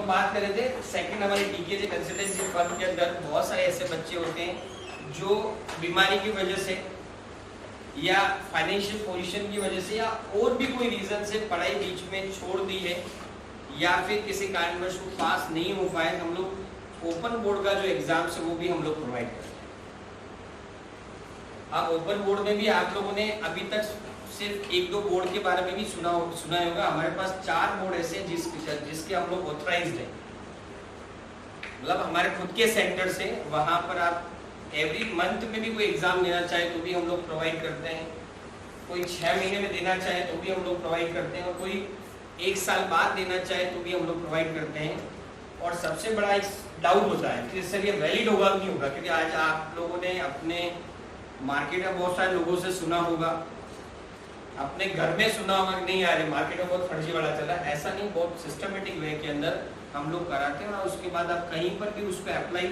लोग बात कर रहे थे सेकंड हमारे टीकेजे कंसल्टेंसी फर्म के अंदर बहुत सारे ऐसे बच्चे होते हैं जो बीमारी की वजह से या फाइनेंशियल पोजीशन की वजह से या और भी कोई रीजन से पढ़ाई बीच में छोड़ दी है या फिर किसी कारणवश वो पास नहीं हो पाए। हम लोग ओपन बोर्ड का जो एग्जाम्स है वो भी हम लोग प्रोवाइड करते हैं। हाँ, ओपन बोर्ड में भी आप लोगों ने अभी तक सिर्फ एक दो बोर्ड के बारे में भी सुना होगा। हमारे पास 4 बोर्ड ऐसे हैं जिसके हम लोग ऑथराइज्ड हैं, मतलब हमारे खुद के सेंटर से। वहां पर आप एवरी मंथ में भी कोई एग्जाम देना चाहे तो भी हम लोग प्रोवाइड करते हैं, कोई 6 महीने में देना चाहे तो भी हम लोग प्रोवाइड करते हैं, और कोई 1 साल बाद देना चाहे तो भी हम लोग प्रोवाइड करते हैं। और सबसे बड़ा एक डाउट होता है कि सर ये वैलिड होगा कि नहीं होगा, क्योंकि आज आप लोगों ने अपने मार्केट में बहुत सारे लोगों से सुना होगा, अपने घर में सुना होगा कि नहीं यार मार्केट में बहुत फर्जी वाला चला। ऐसा नहीं, बहुत सिस्टमेटिक वे के अंदर हम लोग कराते हैं और उसके बाद आप कहीं पर भी उसको अप्लाई,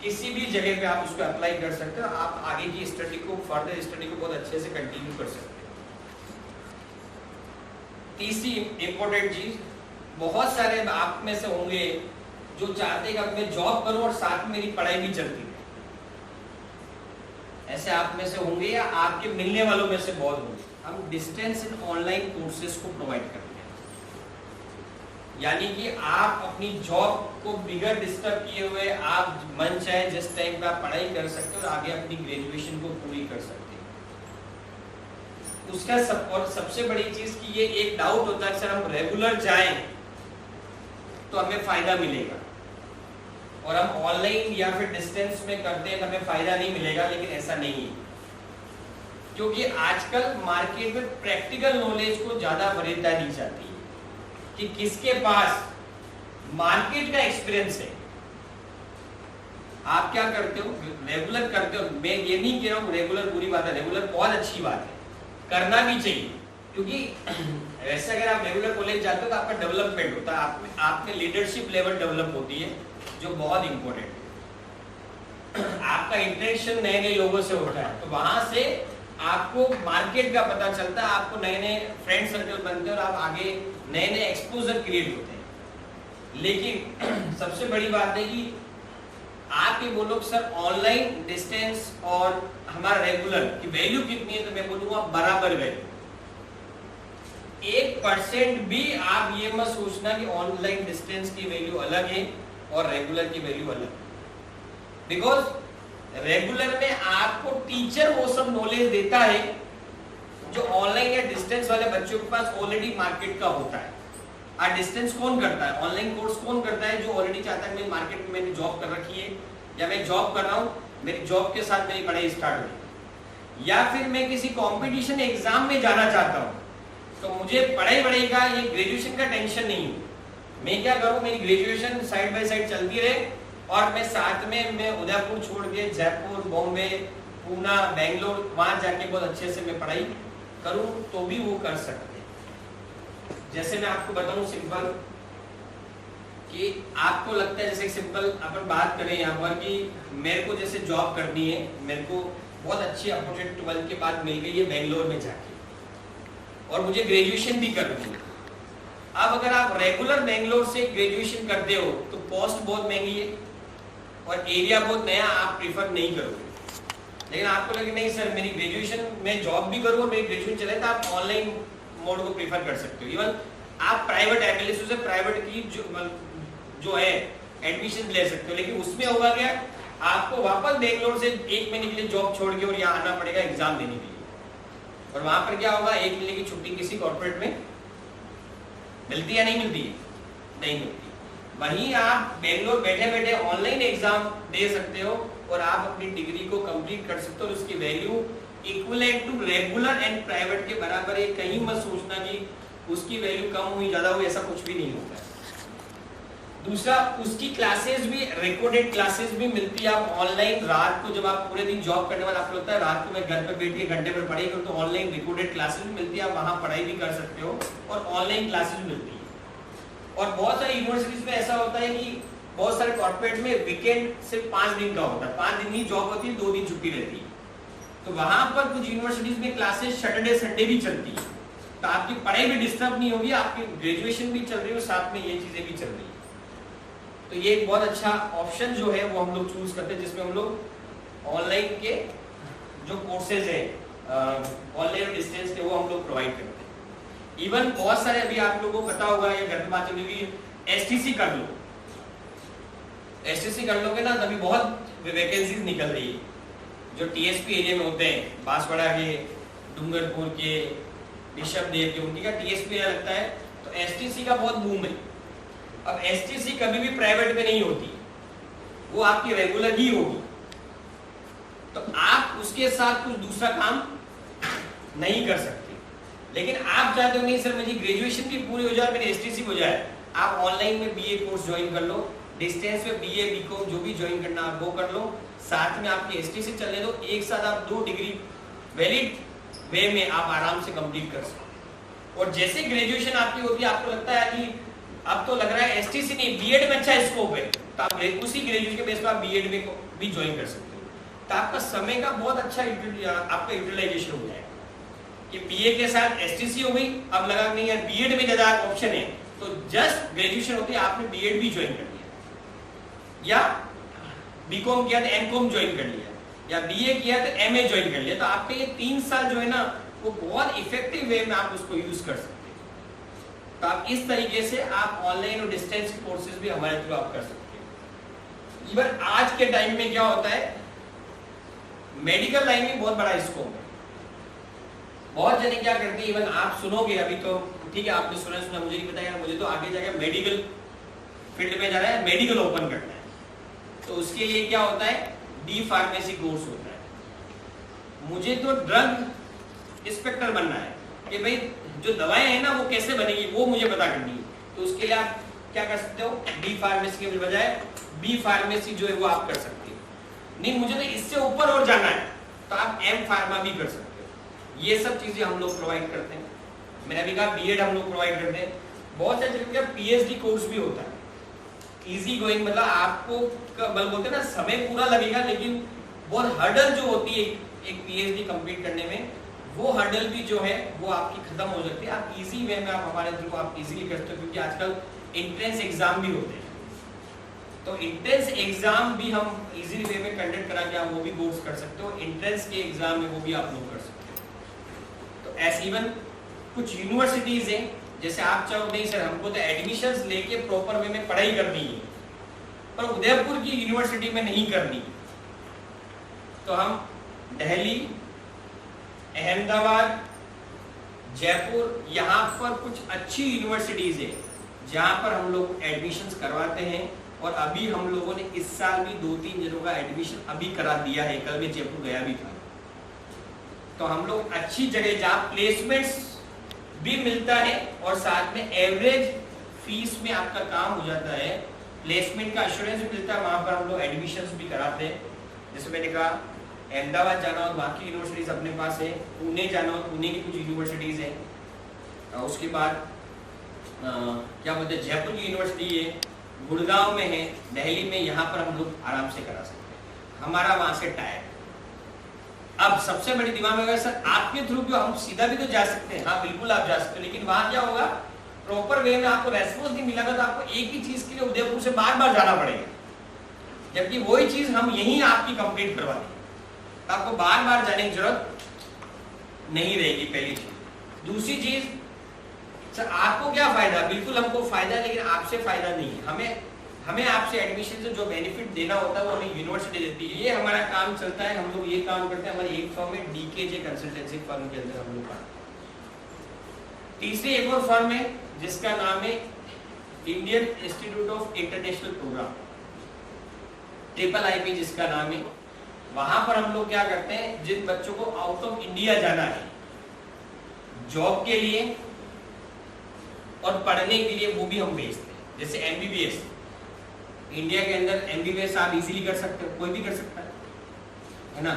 किसी भी जगह पे आप उसको अप्लाई कर सकते हो। आप आगे की स्टडी को, फर्दर स्टडी को बहुत अच्छे से कंटिन्यू कर सकते हो। तीसरी इंपॉर्टेंट चीज, बहुत सारे आप में से होंगे जो चाहते हैं कि अब मैं जॉब करूं और साथ में मेरी पढ़ाई भी चलती है। ऐसे आप में से होंगे या आपके मिलने वालों में से बहुत होंगे। हम डिस्टेंस इन ऑनलाइन कोर्सेज को प्रोवाइड करते हैं, यानी कि आप अपनी जॉब को बिगर डिस्टर्ब किए हुए आप मन चाहे जिस टाइम पे आप पढ़ाई कर सकते हो और आगे अपनी ग्रेजुएशन को पूरी कर सकते हैं। उसका और सबसे बड़ी चीज कि ये एक डाउट होता है सर हम रेगुलर जाएं तो हमें फायदा मिलेगा, और हम ऑनलाइन या फिर डिस्टेंस में करते हैं तो हमें फायदा नहीं मिलेगा। लेकिन ऐसा नहीं है, क्योंकि आजकल मार्केट में प्रैक्टिकल नॉलेज को ज्यादा वरीयता दी जाती है कि किसके पास मार्केट का एक्सपीरियंस है। आप क्या करते हो, रेगुलर करते हो। मैं ये नहीं कह रहा हूँ रेगुलर बुरी बात है, रेगुलर बहुत अच्छी बात है, करना भी चाहिए। क्योंकि वैसे अगर आप रेगुलर कॉलेज जाते हो तो आपका डेवलपमेंट होता है, आप में लीडरशिप लेवल डेवलप होती है जो बहुत इंपॉर्टेंट है। आपका इंटरेक्शन नए नए लोगों से होता है, तो वहां से आपको मार्केट का पता चलता है, आपको नए नए फ्रेंड सर्कल बनते हैं और आप आगे नए नए एक्सपोजर क्रिएट होते हैं। लेकिन सबसे बड़ी बात है कि आप ये बोलो सर ऑनलाइन, डिस्टेंस और हमारा रेगुलर की वैल्यू कितनी है, तो मैं बोलूंगा बराबर वैल्यू। 1% भी आप ये मत सोचना कि ऑनलाइन डिस्टेंस की वैल्यू अलग है और रेगुलर की वैल्यू अलग है। बिकॉज रेगुलर में आपको टीचर वो सब नॉलेज देता है जो ऑनलाइन या डिस्टेंस वाले बच्चों के पास ऑलरेडी मार्केट का होता है। और डिस्टेंस कौन करता है, ऑनलाइन कोर्स कौन करता है, जो ऑलरेडी चाहता है मेरी मार्केट में मैंने जॉब कर रखी है, या मैं जॉब कर रहा हूँ, मेरी जॉब के साथ मेरी पढ़ाई स्टार्ट हुई, या फिर मैं किसी कंपटीशन एग्जाम में जाना चाहता हूँ तो मुझे पढ़ाई का, ये ग्रेजुएशन का टेंशन नहीं है। मैं क्या करूँ, मेरी ग्रेजुएशन साइड बाय साइड चलती रहे और मैं साथ में मैं उदयपुर छोड़ के जयपुर, बॉम्बे, पूना, बेंगलोर वहां जाके बहुत अच्छे से मैं पढ़ाई करूं तो भी वो कर सकते हैं। जैसे मैं आपको बताऊं सिंपल कि आपको लगता है, जैसे सिंपल अपन बात करें यहाँ पर कि मेरे को जैसे जॉब करनी है, मेरे को बहुत अच्छी अपॉर्चुनिटी 12th के बाद मिल गई है बेंगलोर में जाके, और मुझे ग्रेजुएशन भी करनी है। अब अगर आप रेगुलर बेंगलोर से ग्रेजुएशन करते हो तो कॉस्ट बहुत महंगी है और एरिया बहुत नया, आप प्रीफर नहीं करोगे। लेकिन आपको लगे नहीं सर मेरी ग्रेजुएशन में जॉब भी करूँ और मेरी ग्रेजुएशन चले, तो आप ऑनलाइन मोड को प्रीफर कर सकते हो। इवन आप प्राइवेट एमएलएस से प्राइवेट की जो है एडमिशन ले सकते हो। लेकिन उसमें होगा क्या, आपको वापस बेंगलोर से 1 महीने के लिए जॉब छोड़ के और यहाँ आना पड़ेगा एग्जाम देने के लिए। और वहां पर क्या होगा, 1 महीने की छुट्टी किसी कॉर्पोरेट में मिलती है, नहीं मिलती है, नहीं मिलती। वहीं आप बेंगलोर बैठे बैठे ऑनलाइन एग्जाम दे सकते हो और आप अपनी डिग्री को कंप्लीट कर सकते हो और उसकी value equivalent to regular and private के बराबर है। कहीं मत सोचना कि उसकी वैल्यू कम हुई ज्यादा हुई, ऐसा कुछ भी नहीं होता है। दूसरा, उसकी क्लासेस भी, रिकॉर्डेड क्लासेस भी मिलती है। आप ऑनलाइन रात को जब आप पूरे दिन जॉब करने वाला, आपको लगता है रात को मैं घर पे बैठ के घंटे पर पढ़ाई करूं, तो ऑनलाइन रिकॉर्डेड क्लासेस भी मिलती है, आप वहां पढ़ाई भी कर सकते हो और ऑनलाइन क्लासेस मिलती है। और बहुत सारी यूनिवर्सिटीज में ऐसा होता है कि बहुत सारे कॉर्पोरेट में वीकेंड सिर्फ 5 दिन का होता है, 5 दिन ही जॉब होती है, 2 दिन छुट्टी रहती है। तो वहां पर कुछ यूनिवर्सिटीज में क्लासेस सैटरडे संडे भी चलती है, तो आपकी पढ़ाई भी डिस्टर्ब नहीं होगी, आपकी ग्रेजुएशन भी चल रही है, साथ में ये चीजें भी चल रही है। तो ये एक बहुत अच्छा ऑप्शन जो है वो हम लोग चूज करते हैं, जिसमें हम लोग ऑनलाइन के जो कोर्सेज है ऑनलाइन डिस्टेंस के वो हम लोग प्रोवाइड करते हैं। इवन बहुत सारे अभी आप लोगों को पता होगा या घर बात चली हुई, एसटीसी कर लो, एसटीसी कर लोगे ना तभी बहुत वैकेंसीज निकल रही है। जो टीएसपी एरिया में होते हैं, बांसवाड़ा के, डूंगरपुर के, ऋषभदेव के, उनकी का टीएसपी एरिया लगता है, तो एसटीसी का बहुत बूम है। अब एसटीसी कभी भी प्राइवेट में नहीं होती, वो आपकी रेगुलर ही होगी, तो आप उसके साथ कुछ दूसरा काम नहीं कर सकते। लेकिन आप चाहते हो नहीं सर मेरी ग्रेजुएशन भी पूरी हो जाए, मेरी एसटीसी हो जाए, आप ऑनलाइन में बीए कोर्स ज्वाइन कर लो, डिस्टेंस में बीए बीकॉम जो भी ज्वाइन करना आप वो कर लो, साथ में आपकी एसटीसी चलने दो, एक साथ आप 2 डिग्री वैलिड वे में आप आराम से कंप्लीट कर सकते। और जैसे ग्रेजुएशन आपकी होती है, आपको लगता है कि अब तो लग रहा है एसटीसी नहीं बीएड में अच्छा स्कोप है, तो आप उसी ग्रेजुएशन के बेस पर आप बीएड में भी ज्वाइन कर सकते हो। तो आपका समय का बहुत अच्छा आपका यूटिलाइजेशन हो जाएगा कि बीए के साथ एसटीसी हो गई, अब लगा नहीं यार बीएड में ज्यादा ऑप्शन है, तो जस्ट ग्रेजुएशन होती है आपने बीएड भी ज्वाइन कर लिया, या बीकॉम किया तो एमकॉम ज्वाइन कर लिया, या बीए किया तो एमए ज्वाइन कर लिया, तो आपके ये 3 साल जो है ना वो बहुत इफेक्टिव वे में आप उसको यूज कर सकते हैं। तो आप इस तरीके से आप ऑनलाइन और डिस्टेंस कोर्सेज भी हमारे थ्रू आप कर सकते हैं। इवन आज के टाइम में क्या होता है, मेडिकल लाइन में बहुत बड़ा स्कोप है। बहुत जने क्या करते हैं, इवन आप सुनोगे अभी तो ठीक है आपने सुना मुझे नहीं पता यार, मुझे तो आगे जाकर मेडिकल फील्ड में जाना है, मेडिकल ओपन करना है, तो उसके लिए क्या होता है, डी फार्मेसी कोर्स होता है। मुझे तो ड्रग इंस्पेक्टर बनना है कि भाई जो दवाएं हैं ना वो कैसे बनेगी वो मुझे पता करनी है, तो उसके लिए आप क्या कर सकते हो, डी फार्मेसी के बजाय बी फार्मेसी जो है वो आप कर सकते हो। नहीं मुझे तो इससे ऊपर और जाना है तो आप एम फार्मा भी कर सकते हो। ये सब चीजें हम लोग प्रोवाइड करते हैं। मैंने अभी कहा बीएड हम लोग प्रोवाइड करते हैं। बहुत सारे जगह पीएचडी कोर्स भी होता है, इजी गोइंग, मतलब आपको बल बोलते हैं ना समय पूरा लगेगा, लेकिन बहुत हर्डल जो होती है एक पीएचडी कंप्लीट करने में, वो हर्डल भी जो है वो आपकी खत्म हो सकती है। आप इजी वे में आप हमारे थ्रू आप इजीली करते हो, क्योंकि आजकल एंट्रेंस एग्जाम भी होते हैं, तो एंट्रेंस एग्जाम भी हम इजी वे में कंडक्ट करा के आप वो भी कोर्स कर सकते हो। एंट्रेंस के एग्जाम में वो भी आप लोग कर सकते हो। तो ऐसे इवन कुछ यूनिवर्सिटीज हैं, जैसे आप चाहो नहीं सर हमको तो एडमिशंस लेके प्रॉपर वे में पढ़ाई करनी है, पर उदयपुर की यूनिवर्सिटी में नहीं करनी, तो हम दिल्ली, अहमदाबाद, जयपुर, यहाँ पर कुछ अच्छी यूनिवर्सिटीज है जहाँ पर हम लोग एडमिशंस करवाते हैं। और अभी हम लोगों ने इस साल भी 2-3 जनों का एडमिशन अभी करा दिया है, कल मैं जयपुर गया भी था। तो हम लोग अच्छी जगह जहाँ प्लेसमेंट्स भी मिलता है और साथ में एवरेज फीस में आपका काम हो जाता है, प्लेसमेंट का एश्योरेंस भी मिलता है, वहां पर हम लोग एडमिशंस भी कराते हैं। जैसे मैंने कहा अहमदाबाद जाना हो वहाँ की यूनिवर्सिटीज अपने पास है, पुणे जाना हो पुणे की कुछ यूनिवर्सिटीज है, उसके बाद क्या बोलते हैं जयपुर की यूनिवर्सिटी है, गुड़गांव में है, दिल्ली में, यहाँ पर हम लोग आराम से करा सकते हैं, हमारा वहां से टायर। अब सबसे बड़ी दिमाग में सर आपके थ्रू भी हम सीधा भी तो जा सकते हैं, हाँ बिल्कुल आप जा सकते हो, लेकिन वहां क्या होगा, प्रॉपर वे में आपको रेस्पॉन्स नहीं मिलेगा, तो आपको एक ही चीज के लिए उदयपुर से बार बार जाना पड़ेगा, जबकि वही चीज हम यहीं आपकी कंप्लीट करवा देंगे, तो आपको बार बार जाने की जरूरत नहीं रहेगी। पहली चीज। दूसरी चीज सर आपको क्या फायदा, बिल्कुल हमको फायदा है, लेकिन आपसे फायदा नहीं है। हमें आपसे एडमिशन से जो बेनिफिट देना होता है वो हमें यूनिवर्सिटी देती है। ये हमारा काम चलता है, हम लोग ये काम करते हैं, हमारी एक फर्म है डीकेजे कंसल्टेंसी फर्म के अंदर हम लोग काम। तीसरी एक और फर्म है जिसका नाम है Indian Institute of International Program, IIIP जिसका नाम है। वहां पर हम लोग क्या करते हैं, जिन बच्चों को आउट ऑफ इंडिया जाना है जॉब के लिए और पढ़ने के लिए, वो भी हम भेजते हैं। जैसे MBBS, इंडिया के अंदर MBBS आप इजीली कर सकते हो, कोई भी कर सकता है ना,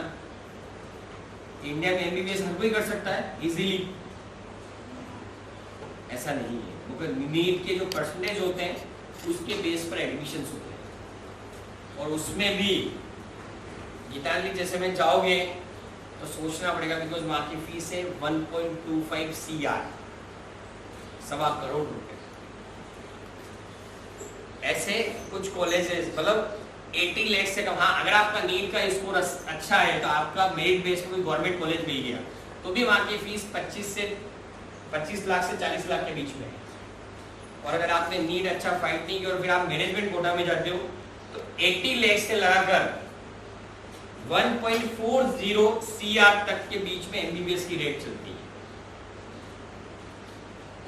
इंडिया में MBBS हर कोई कर सकता है इजीली, ऐसा नहीं है। क्योंकि नीट के जो परसेंटेज होते हैं उसके बेस पर एडमिशंस होते हैं, और उसमें भी गीतांजलि जैसे में जाओगे तो सोचना पड़ेगा, बिकॉज वहां की फीस है 1.25 CR, 1.25 करोड़ रुपए। ऐसे कुछ कॉलेजेस मतलब 80 लाख से कम, हाँ अगर आपका नीट का स्कोर अच्छा है तो आपका मेरिट बेस पे गवर्नमेंट कॉलेज में ही गया तो भी वहाँ की फीस 25 लाख से 40 लाख के बीच में है। और अगर आपने नीट अच्छा फाइट नहीं किया और फिर आप मैनेजमेंट कोटा में जाते हो तो 80 लाख से लगाकर 1.40 CR तक के बीच में MBBS की रेट चलती है।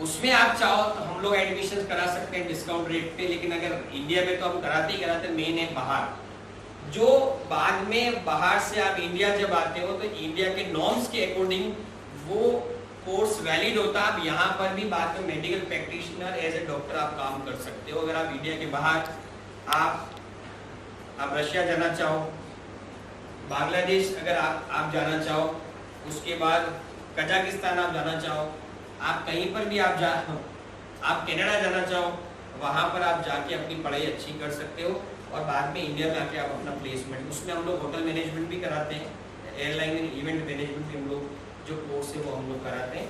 उसमें आप चाहो तो हम लोग एडमिशन करा सकते हैं डिस्काउंट रेट पे, लेकिन अगर इंडिया में तो हम कराते ही कराते, मेन है बाहर, जो बाद में बाहर से आप इंडिया जब आते हो तो इंडिया के नॉर्म्स के अकॉर्डिंग वो कोर्स वैलिड होता है। आप यहाँ पर भी बाद में medical practitioner as a doctor आप काम कर सकते हो। अगर आप इंडिया के बाहर आप रशिया जाना चाहो, बांग्लादेश अगर आप जाना चाहो, उसके बाद कजाकिस्तान आप जाना चाहो, आप कहीं पर भी आप कनाडा जाना चाहो, वहाँ पर आप जाके अपनी पढ़ाई अच्छी कर सकते हो और बाद में इंडिया में आके आप अपना प्लेसमेंट, उसमें हम लोग होटल मैनेजमेंट भी कराते हैं, एयरलाइन एंड इवेंट मैनेजमेंट भी हम लोग जो कोर्स है वो हम लोग कराते हैं,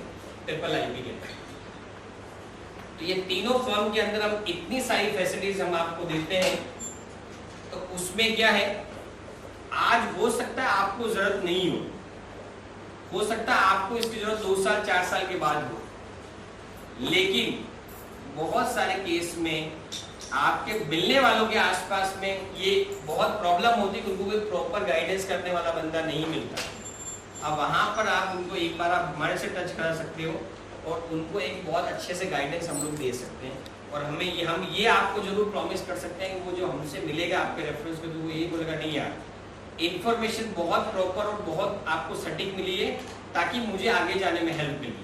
IIIB के। तो ये तीनों फर्म के अंदर हम इतनी सारी फैसिलिटीज हम आपको देते हैं, तो उसमें क्या है, आज हो सकता है आपको जरूरत नहीं हो सकता है आपको इसकी जरूरत 2 साल 4 साल के बाद हो, लेकिन बहुत सारे केस में आपके मिलने वालों के आसपास में ये बहुत प्रॉब्लम होती है, उनको कोई प्रॉपर गाइडेंस करने वाला बंदा नहीं मिलता। अब वहाँ पर आप उनको एक बार आप हमारे से टच करा सकते हो और उनको एक बहुत अच्छे से गाइडेंस हम लोग दे सकते हैं। और हम ये आपको जरूर प्रॉमिस कर सकते हैं कि वो जो हमसे मिलेगा आपके रेफरेंस में, तो वो यही बोलेगा नहीं यार इन्फॉर्मेशन बहुत प्रॉपर और बहुत आपको सटीक मिली है ताकि मुझे आगे जाने में हेल्प मिली।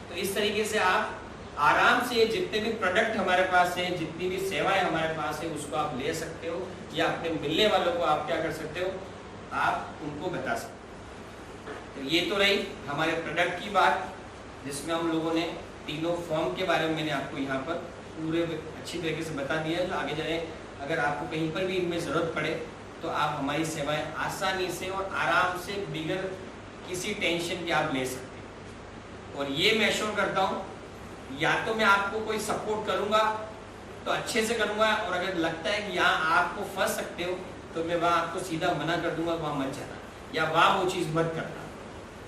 तो इस तरीके से आप आराम से जितने भी प्रोडक्ट हमारे पास है, जितनी भी सेवाएं हमारे पास है, उसको आप ले सकते हो या अपने मिलने वालों को आप क्या कर सकते हो, आप उनको बता सकते हो। तो ये तो रही हमारे प्रोडक्ट की बात, जिसमें हम लोगों ने तीनों फॉर्म के बारे में मैंने आपको यहाँ पर पूरे अच्छी तरीके से बता दिया है। जो आगे जाए अगर आपको कहीं पर भी इनमें ज़रूरत पड़े तो आप हमारी सेवाएं आसानी से और आराम से बिगर किसी टेंशन के आप ले सकते हैं। और ये मैं श्योर करता हूँ, या तो मैं आपको कोई सपोर्ट करूँगा तो अच्छे से करूँगा, और अगर लगता है कि यहाँ आपको फंस सकते हो तो मैं वहाँ आपको सीधा मना कर दूंगा, वहाँ मत जाना या वहाँ वो चीज़ मत करना,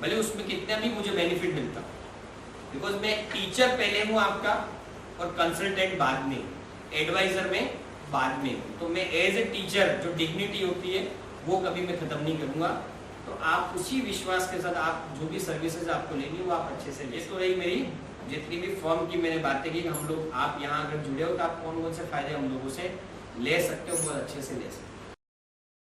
भले उसमें कितना भी मुझे बेनिफिट मिलता हो। बिकॉज मैं टीचर पहले हूँ आपका और कंसल्टेंट बाद में, एडवाइजर में बाद में। तो मैं एज ए टीचर जो डिग्निटी होती है वो कभी मैं ख़त्म नहीं करूँगा। तो आप उसी विश्वास के साथ आप जो भी सर्विसेज आपको लेनी वो आप अच्छे से ले। तो रही मेरी जितनी भी फर्म की मैंने बातें की, हम लोग आप यहाँ अगर जुड़े हो तो आप कौन कौन से फ़ायदे हम लोगों से ले सकते हो, बहुत अच्छे से ले सकते हो।